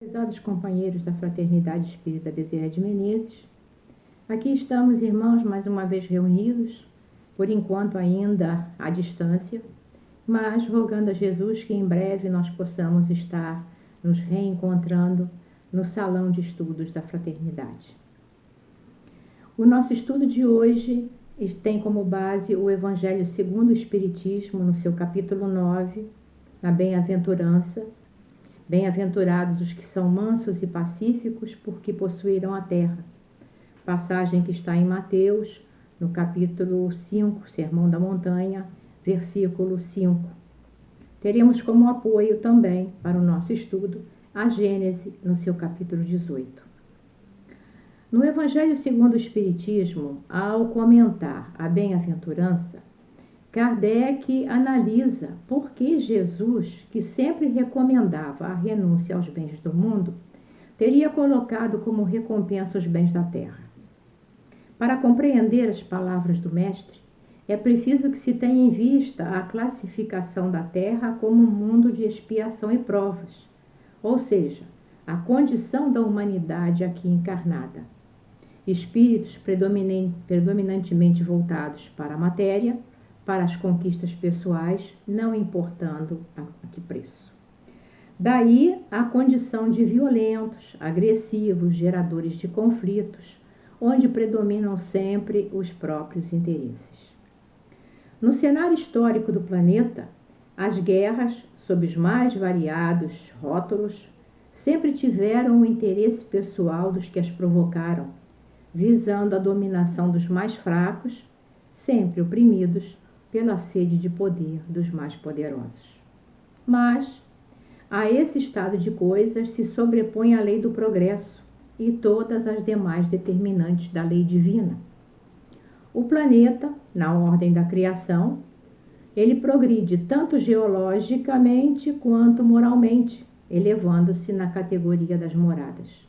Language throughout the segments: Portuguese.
Prezados companheiros da Fraternidade Espírita Bezerra de Menezes, aqui estamos, irmãos, mais uma vez reunidos, por enquanto ainda à distância, mas rogando a Jesus que em breve nós possamos estar nos reencontrando no salão de estudos da Fraternidade. O nosso estudo de hoje tem como base o Evangelho segundo o Espiritismo, no seu capítulo 9, na Bem-aventurança. Bem-aventurados os que são mansos e pacíficos, porque possuirão a terra. Passagem que está em Mateus, no capítulo 5, Sermão da Montanha, versículo 5. Teremos como apoio também, para o nosso estudo, a Gênese, no seu capítulo 18. No Evangelho segundo o Espiritismo, ao comentar a bem-aventurança, Kardec analisa por que Jesus, que sempre recomendava a renúncia aos bens do mundo, teria colocado como recompensa os bens da terra. Para compreender as palavras do Mestre, é preciso que se tenha em vista a classificação da terra como um mundo de expiação e provas, ou seja, a condição da humanidade aqui encarnada. Espíritos predominantemente voltados para a matéria, para as conquistas pessoais, não importando a que preço. Daí a condição de violentos, agressivos, geradores de conflitos, onde predominam sempre os próprios interesses. No cenário histórico do planeta, as guerras, sob os mais variados rótulos, sempre tiveram o interesse pessoal dos que as provocaram, visando a dominação dos mais fracos, sempre oprimidos pela sede de poder dos mais poderosos. Mas a esse estado de coisas se sobrepõe a lei do progresso e todas as demais determinantes da lei divina. O planeta, na ordem da criação, ele progride tanto geologicamente quanto moralmente, elevando-se na categoria das moradas.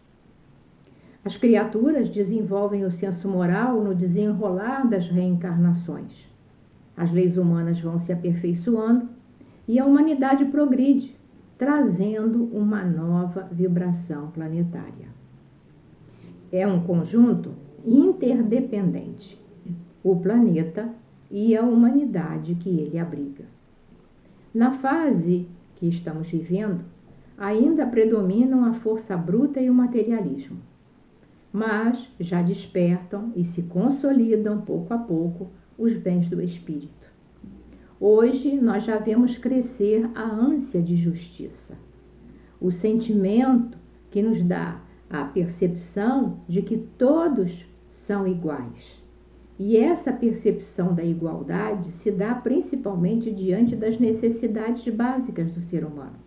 As criaturas desenvolvem o senso moral no desenrolar das reencarnações. As leis humanas vão se aperfeiçoando e a humanidade progride, trazendo uma nova vibração planetária. É um conjunto interdependente, o planeta e a humanidade que ele abriga. Na fase que estamos vivendo, ainda predominam a força bruta e o materialismo, mas já despertam e se consolidam pouco a pouco os bens do espírito. Hoje nós já vemos crescer a ânsia de justiça, o sentimento que nos dá a percepção de que todos são iguais. E essa percepção da igualdade se dá principalmente diante das necessidades básicas do ser humano.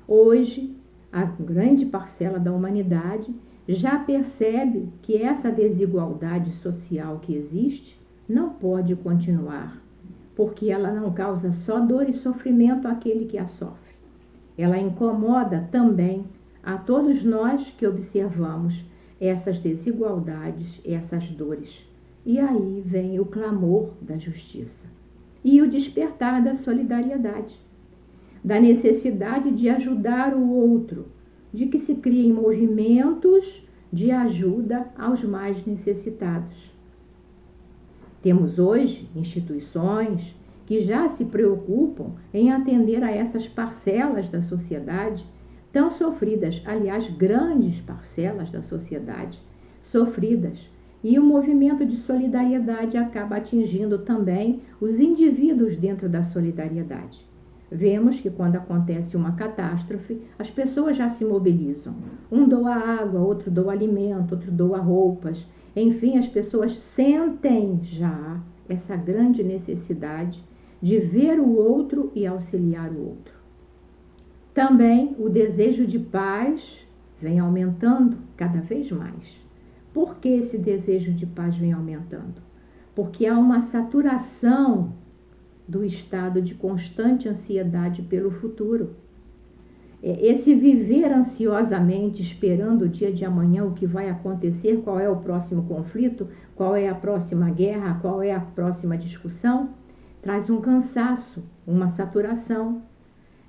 Hoje, a grande parcela da humanidade já percebe que essa desigualdade social que existe não pode continuar, porque ela não causa só dor e sofrimento àquele que a sofre. Ela incomoda também a todos nós que observamos essas desigualdades, essas dores. E aí vem o clamor da justiça e o despertar da solidariedade, da necessidade de ajudar o outro, de que se criem movimentos de ajuda aos mais necessitados. Temos hoje instituições que já se preocupam em atender a essas parcelas da sociedade tão sofridas, aliás, grandes parcelas da sociedade sofridas, e o movimento de solidariedade acaba atingindo também os indivíduos dentro da solidariedade. Vemos que quando acontece uma catástrofe, as pessoas já se mobilizam. Um doa água, outro doa alimento, outro doa roupas. Enfim, as pessoas sentem já essa grande necessidade de ver o outro e auxiliar o outro. Também o desejo de paz vem aumentando cada vez mais. Por que esse desejo de paz vem aumentando? Porque há uma saturação do estado de constante ansiedade pelo futuro. Esse viver ansiosamente, esperando o dia de amanhã, o que vai acontecer, qual é o próximo conflito, qual é a próxima guerra, qual é a próxima discussão, traz um cansaço, uma saturação.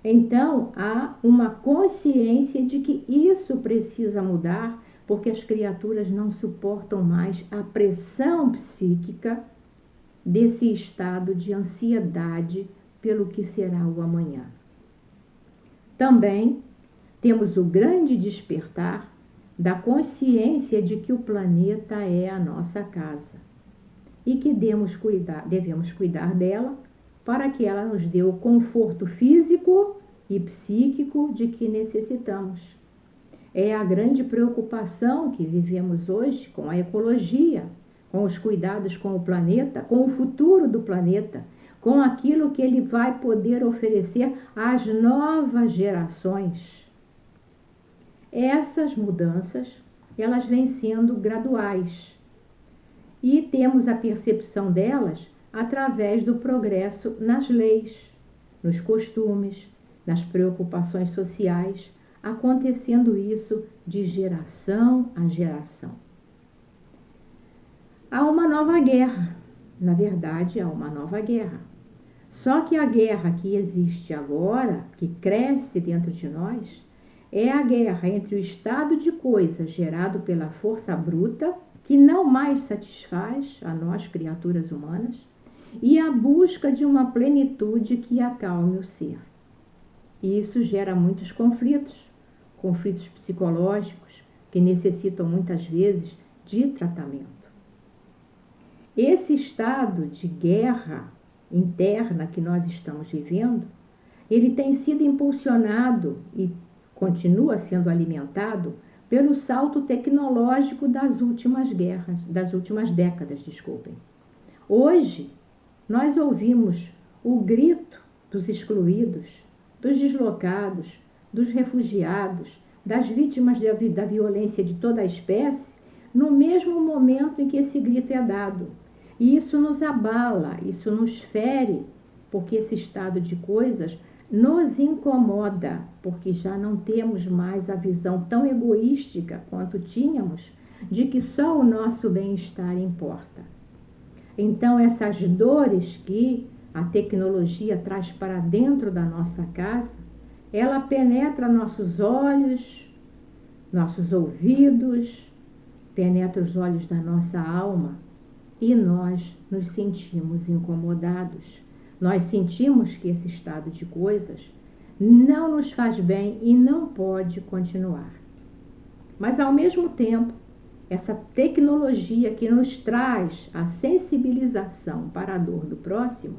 Então, há uma consciência de que isso precisa mudar, porque as criaturas não suportam mais a pressão psíquica desse estado de ansiedade pelo que será o amanhã. Também temos o grande despertar da consciência de que o planeta é a nossa casa e que devemos cuidar dela para que ela nos dê o conforto físico e psíquico de que necessitamos. É a grande preocupação que vivemos hoje com a ecologia, com os cuidados com o planeta, com o futuro do planeta, com aquilo que ele vai poder oferecer às novas gerações. Essas mudanças, elas vêm sendo graduais e temos a percepção delas através do progresso nas leis, nos costumes, nas preocupações sociais, acontecendo isso de geração a geração. Há uma nova guerra, na verdade há uma nova guerra. Só que a guerra que existe agora, que cresce dentro de nós, é a guerra entre o estado de coisas gerado pela força bruta, que não mais satisfaz a nós, criaturas humanas, e a busca de uma plenitude que acalme o ser. E isso gera muitos conflitos psicológicos, que necessitam muitas vezes de tratamento. Esse estado de guerra interna que nós estamos vivendo, ele tem sido impulsionado e continua sendo alimentado pelo salto tecnológico das últimas décadas. Hoje, nós ouvimos o grito dos excluídos, dos deslocados, dos refugiados, das vítimas da violência de toda a espécie, no mesmo momento em que esse grito é dado. E isso nos abala, isso nos fere, porque esse estado de coisas nos incomoda, porque já não temos mais a visão tão egoística quanto tínhamos de que só o nosso bem-estar importa. Então, essas dores que a tecnologia traz para dentro da nossa casa, ela penetra nossos olhos, nossos ouvidos, penetra os olhos da nossa alma e nós nos sentimos incomodados. Nós sentimos que esse estado de coisas não nos faz bem e não pode continuar. Mas, ao mesmo tempo, essa tecnologia que nos traz a sensibilização para a dor do próximo,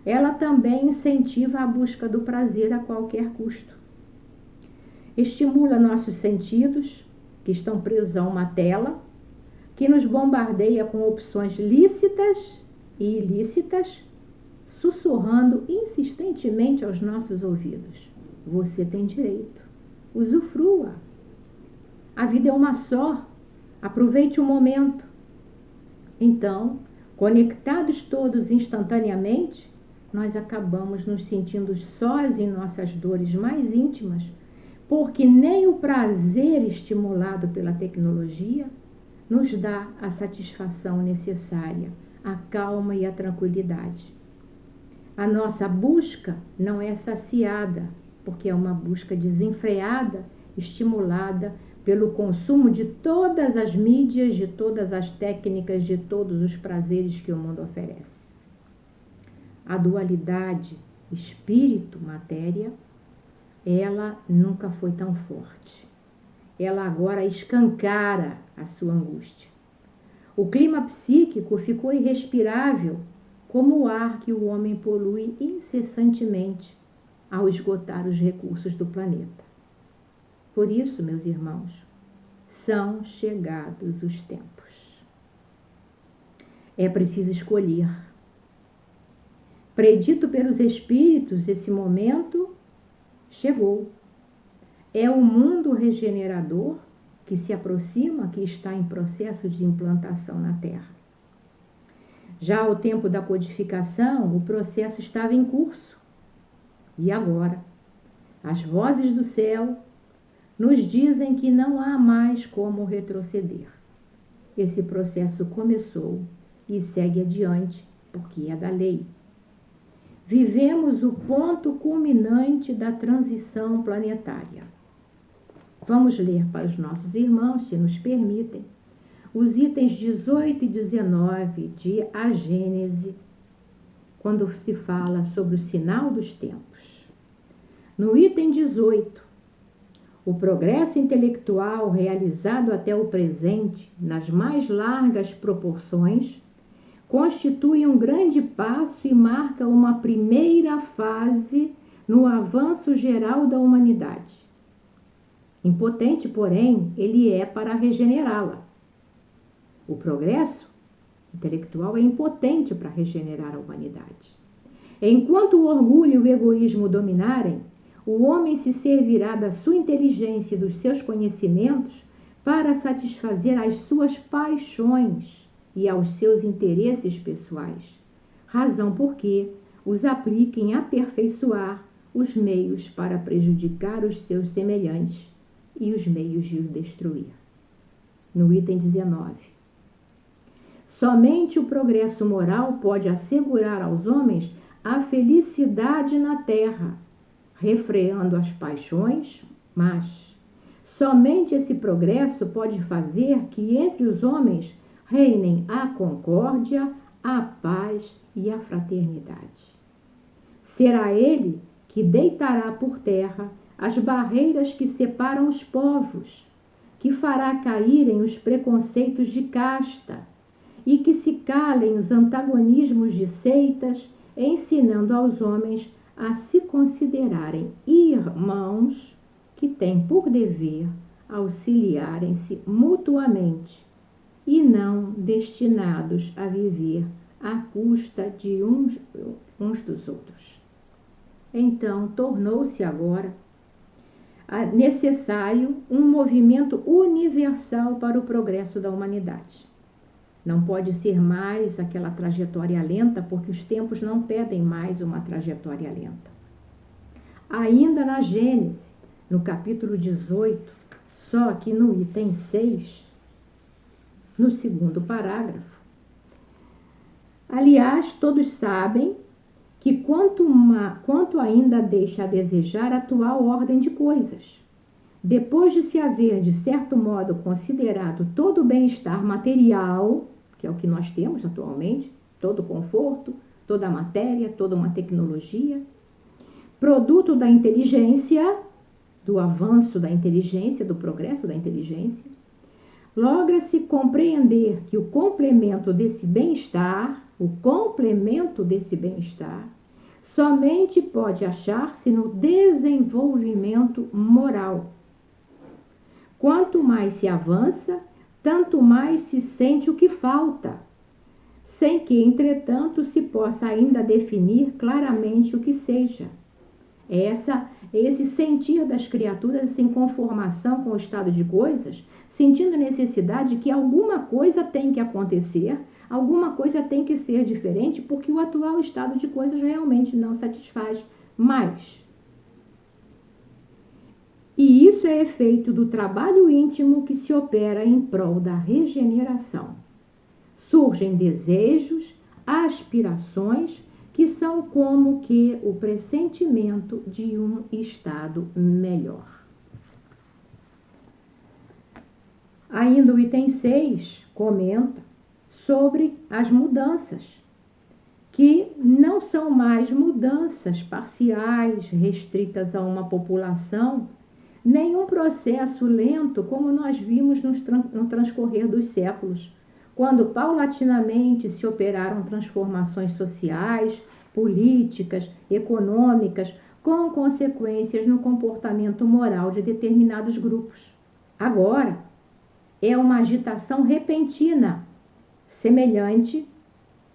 ela também incentiva a busca do prazer a qualquer custo. Estimula nossos sentidos, que estão presos a uma tela, que nos bombardeia com opções lícitas e ilícitas, sussurrando insistentemente aos nossos ouvidos: você tem direito, usufrua. A vida é uma só, aproveite o momento. Então, conectados todos instantaneamente, nós acabamos nos sentindo sós em nossas dores mais íntimas, porque nem o prazer estimulado pela tecnologia nos dá a satisfação necessária, a calma e a tranquilidade. A nossa busca não é saciada, porque é uma busca desenfreada, estimulada pelo consumo de todas as mídias, de todas as técnicas, de todos os prazeres que o mundo oferece. A dualidade espírito-matéria, ela nunca foi tão forte. Ela agora escancara a sua angústia. O clima psíquico ficou irrespirável, como o ar que o homem polui incessantemente ao esgotar os recursos do planeta. Por isso, meus irmãos, são chegados os tempos. É preciso escolher. Predito pelos espíritos, esse momento chegou. É o mundo regenerador que se aproxima, que está em processo de implantação na Terra. Já ao tempo da codificação, o processo estava em curso. E agora, as vozes do céu nos dizem que não há mais como retroceder. Esse processo começou e segue adiante, porque é da lei. vivemos o ponto culminante da transição planetária. Vamos ler para os nossos irmãos, se nos permitem, os itens 18 e 19 de A Gênese, quando se fala sobre o sinal dos tempos. No item 18, o progresso intelectual realizado até o presente, nas mais largas proporções, constitui um grande passo e marca uma primeira fase no avanço geral da humanidade. Impotente, porém, ele é para regenerá-la. O progresso intelectual é impotente para regenerar a humanidade. Enquanto o orgulho e o egoísmo dominarem, o homem se servirá da sua inteligência e dos seus conhecimentos para satisfazer as suas paixões e aos seus interesses pessoais, razão porque os aplica em aperfeiçoar os meios para prejudicar os seus semelhantes e os meios de os destruir. No item 19. Somente o progresso moral pode assegurar aos homens a felicidade na terra, refreando as paixões, mas somente esse progresso pode fazer que entre os homens reinem a concórdia, a paz e a fraternidade. Será ele que deitará por terra as barreiras que separam os povos, que fará caírem os preconceitos de casta e que se calem os antagonismos de seitas, ensinando aos homens a se considerarem irmãos que têm por dever auxiliarem-se mutuamente e não destinados a viver à custa de uns dos outros. Então, tornou-se agora necessário um movimento universal para o progresso da humanidade. Não pode ser mais aquela trajetória lenta, porque os tempos não pedem mais uma trajetória lenta. Ainda na Gênese, no capítulo 18, só que no item 6, no segundo parágrafo, aliás, todos sabem que quanto ainda deixa a desejar a atual ordem de coisas. Depois de se haver, de certo modo, considerado todo o bem-estar material, que é o que nós temos atualmente, todo o conforto, toda a matéria, toda uma tecnologia, produto da inteligência, do avanço da inteligência, do progresso da inteligência, logra-se compreender que o complemento desse bem-estar, somente pode achar-se no desenvolvimento moral. Quanto mais se avança, tanto mais se sente o que falta, sem que, entretanto, se possa ainda definir claramente o que seja. Esse sentir das criaturas, essa inconformação com o estado de coisas, sentindo a necessidade que alguma coisa tem que acontecer, alguma coisa tem que ser diferente, porque o atual estado de coisas realmente não satisfaz mais. E isso é efeito do trabalho íntimo que se opera em prol da regeneração. Surgem desejos, aspirações, que são como que o pressentimento de um estado melhor. Ainda o item 6 comenta sobre as mudanças, que não são mais mudanças parciais, restritas a uma população, nem um processo lento como nós vimos no transcorrer dos séculos, quando paulatinamente se operaram transformações sociais, políticas, econômicas, com consequências no comportamento moral de determinados grupos. Agora, é uma agitação repentina, semelhante,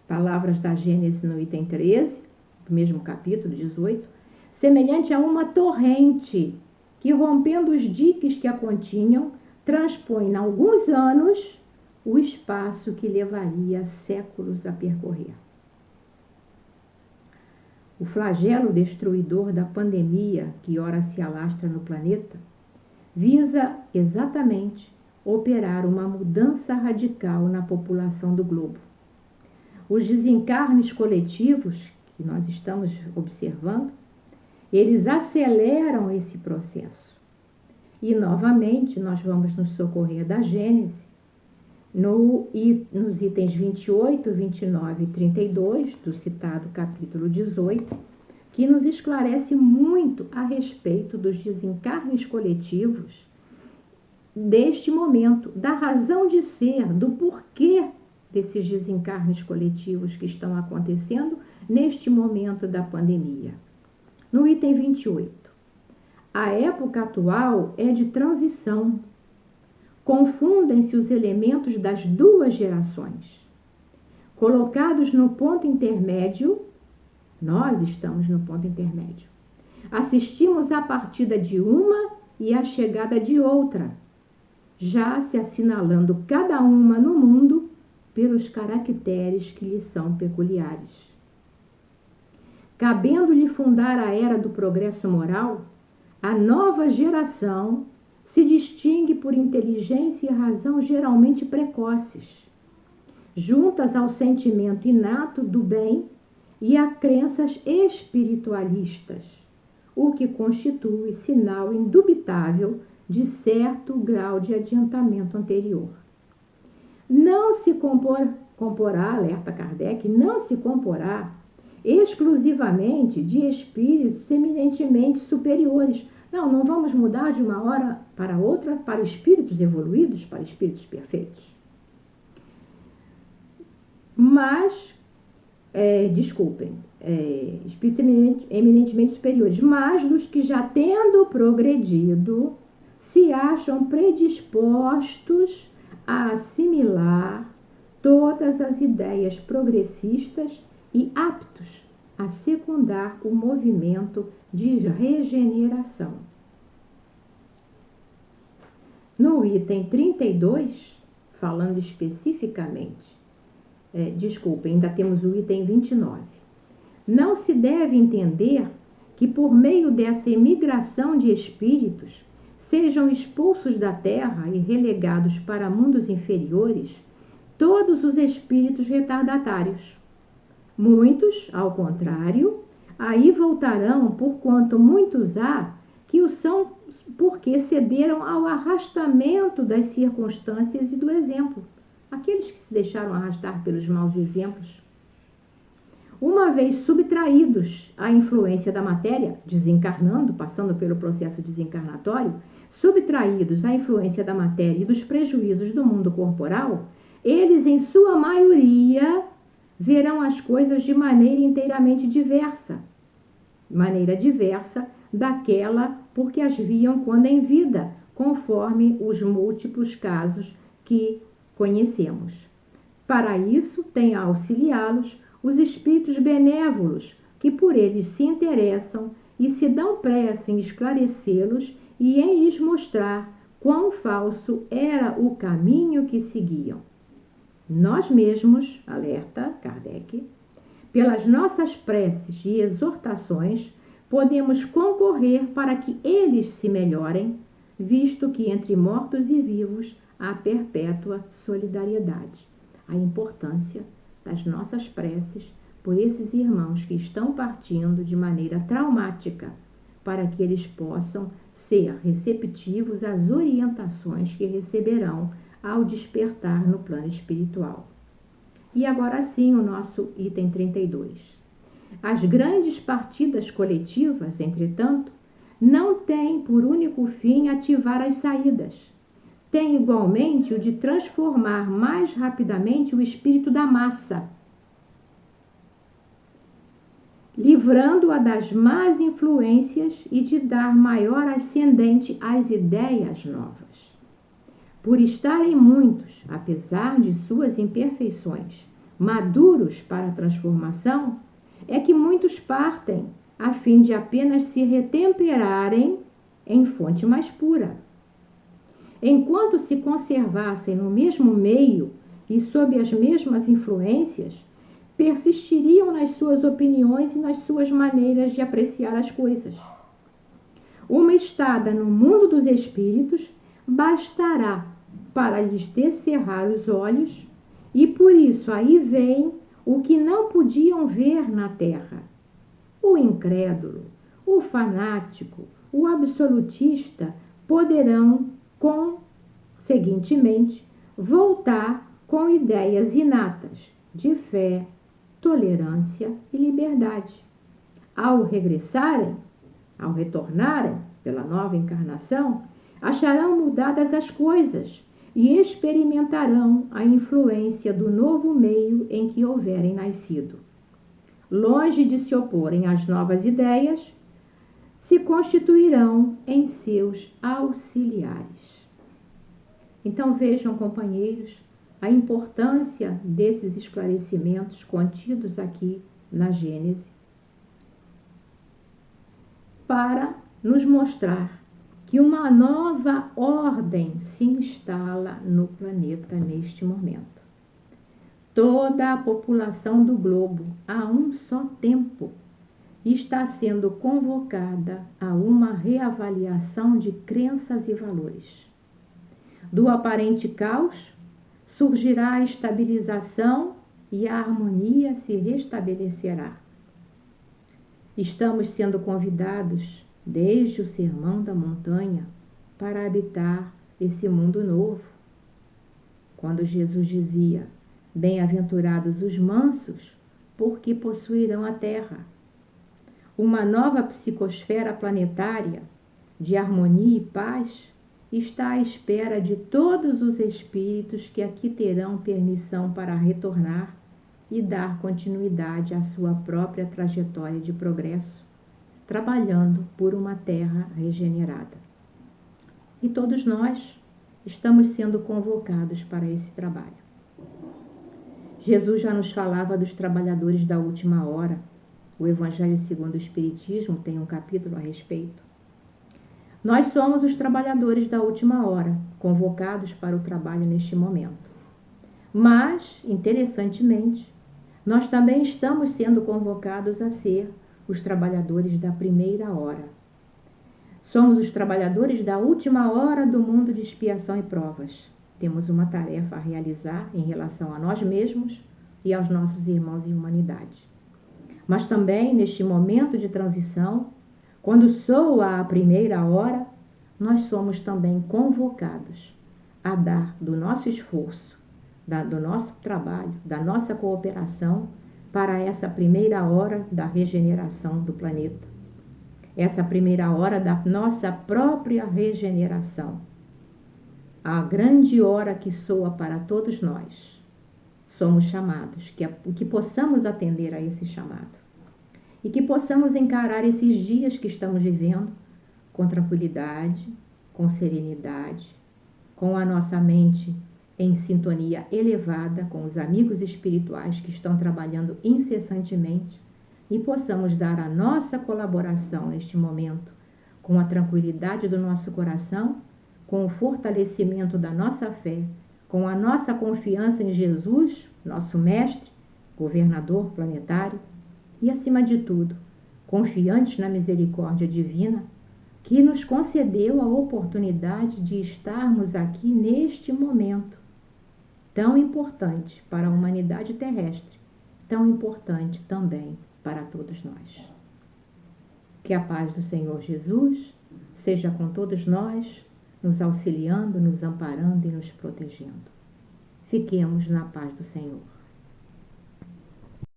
palavras da Gênesis no item 13, do mesmo capítulo 18, semelhante a uma torrente que, rompendo os diques que a continham, transpõe em alguns anos o espaço que levaria séculos a percorrer. O flagelo destruidor da pandemia que ora se alastra no planeta visa exatamente operar uma mudança radical na população do globo. Os desencarnes coletivos que nós estamos observando, eles aceleram esse processo. E, novamente, nós vamos nos socorrer da Gênese, nos itens 28, 29 e 32 do citado capítulo 18, que nos esclarece muito a respeito dos desencarnes coletivos deste momento, da razão de ser, do porquê desses desencarnes coletivos que estão acontecendo neste momento da pandemia. No item 28, a época atual é de transição. Confundem-se os elementos das duas gerações. Colocados no ponto intermédio, nós estamos no ponto intermédio. Assistimos à partida de uma e à chegada de outra, já se assinalando cada uma no mundo pelos caracteres que lhe são peculiares. Cabendo-lhe fundar a era do progresso moral, a nova geração se distingue por inteligência e razão geralmente precoces, juntas ao sentimento inato do bem e a crenças espiritualistas, o que constitui sinal indubitável de certo grau de adiantamento anterior. Não se comporá, alerta Kardec, não se comporá exclusivamente de espíritos eminentemente superiores. Não vamos mudar de uma hora para outra para espíritos evoluídos, para espíritos perfeitos. Mas, espíritos eminentemente superiores, mas dos que já tendo progredido, se acham predispostos a assimilar todas as ideias progressistas e aptos a secundar o movimento de regeneração. No item 32, falando especificamente, ainda temos o item 29. Não se deve entender que por meio dessa imigração de espíritos sejam expulsos da terra e relegados para mundos inferiores todos os espíritos retardatários. Muitos, ao contrário, aí voltarão, porquanto muitos há que o são porque cederam ao arrastamento das circunstâncias e do exemplo. Aqueles que se deixaram arrastar pelos maus exemplos. Uma vez subtraídos à influência da matéria, desencarnando, passando pelo processo desencarnatório, subtraídos à influência da matéria e dos prejuízos do mundo corporal, eles, em sua maioria, verão as coisas de maneira inteiramente diversa. Maneira diversa daquela porque as viam quando em vida, conforme os múltiplos casos que conhecemos. Para isso, tem a auxiliá-los os espíritos benévolos, que por eles se interessam e se dão pressa em esclarecê-los e em lhes mostrar quão falso era o caminho que seguiam. Nós mesmos, alerta Kardec, pelas nossas preces e exortações, podemos concorrer para que eles se melhorem, visto que entre mortos e vivos há perpétua solidariedade. A importância das nossas preces por esses irmãos que estão partindo de maneira traumática, para que eles possam ser receptivos às orientações que receberão ao despertar no plano espiritual. E agora sim, o nosso item 32. As grandes partidas coletivas, entretanto, não têm por único fim ativar as saídas. Tem igualmente o de transformar mais rapidamente o espírito da massa, livrando-a das más influências e de dar maior ascendente às ideias novas. Por estarem muitos, apesar de suas imperfeições, maduros para a transformação, é que muitos partem, a fim de apenas se retemperarem em fonte mais pura. Enquanto se conservassem no mesmo meio e sob as mesmas influências, persistiriam nas suas opiniões e nas suas maneiras de apreciar as coisas. Uma estada no mundo dos espíritos bastará para lhes descerrar os olhos, e por isso aí vem o que não podiam ver na terra, o incrédulo, o fanático, o absolutista poderão, conseguintemente, voltar com ideias inatas de fé, tolerância e liberdade. Ao retornarem pela nova encarnação, acharão mudadas as coisas e experimentarão a influência do novo meio em que houverem nascido. Longe de se oporem às novas ideias, se constituirão em seus auxiliares. Então vejam, companheiros, a importância desses esclarecimentos contidos aqui na Gênese para nos mostrar que uma nova ordem se instala no planeta neste momento. Toda a população do globo, a um só tempo, está sendo convocada a uma reavaliação de crenças e valores. Do aparente caos, surgirá a estabilização e a harmonia se restabelecerá. Estamos sendo convidados, desde o Sermão da Montanha, para habitar esse mundo novo. Quando Jesus dizia: bem-aventurados os mansos, porque possuirão a terra. Uma nova psicosfera planetária de harmonia e paz está à espera de todos os espíritos que aqui terão permissão para retornar e dar continuidade à sua própria trajetória de progresso, trabalhando por uma terra regenerada. E todos nós estamos sendo convocados para esse trabalho. Jesus já nos falava dos trabalhadores da última hora. O Evangelho segundo o Espiritismo tem um capítulo a respeito. Nós somos os trabalhadores da última hora, convocados para o trabalho neste momento. Mas, interessantemente, nós também estamos sendo convocados a ser os trabalhadores da primeira hora. Somos os trabalhadores da última hora do mundo de expiação e provas. Temos uma tarefa a realizar em relação a nós mesmos e aos nossos irmãos em humanidade. Mas também, neste momento de transição, quando soa a primeira hora, nós somos também convocados a dar do nosso esforço, do nosso trabalho, da nossa cooperação para essa primeira hora da regeneração do planeta. Essa primeira hora da nossa própria regeneração. A grande hora que soa para todos nós. Somos chamados, que possamos atender a esse chamado. E que possamos encarar esses dias que estamos vivendo com tranquilidade, com serenidade, com a nossa mente em sintonia elevada com os amigos espirituais que estão trabalhando incessantemente e possamos dar a nossa colaboração neste momento com a tranquilidade do nosso coração, com o fortalecimento da nossa fé, com a nossa confiança em Jesus, nosso mestre, governador planetário, e, acima de tudo, confiantes na misericórdia divina, que nos concedeu a oportunidade de estarmos aqui neste momento, tão importante para a humanidade terrestre, tão importante também para todos nós. Que a paz do Senhor Jesus seja com todos nós, nos auxiliando, nos amparando e nos protegendo. Fiquemos na paz do Senhor.